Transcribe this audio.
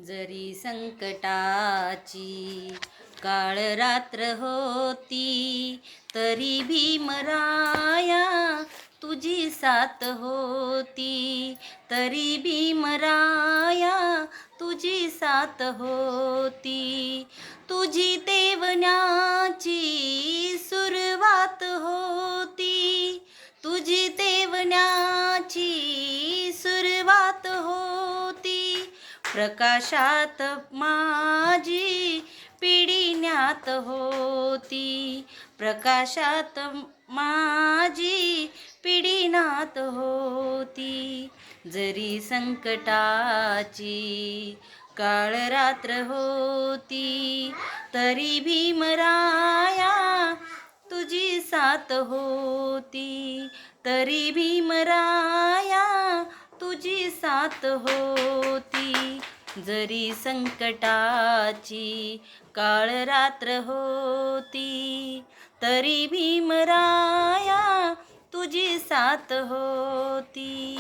जरी संकटाची काळ रात्र होती, तरी भीमराया तुझी साथ होती. तरी भीमराया तुझी साथ होती. तुझी तेवण्याची सुरुवात होती. तुझी तेवण्याची सुरुवात होती. प्रकाशात माझी पिढीण्यात होती. प्रकाशात माझी पिढीनात होती. जरी संकटाची काळ रात्र होती, तरी भीमराया तुझी साथ होती. तरी भीमराया तुझी साथ होती. जरी संकटाची काळ रात्र होती, तरी भीमराया तुझी साथ होती.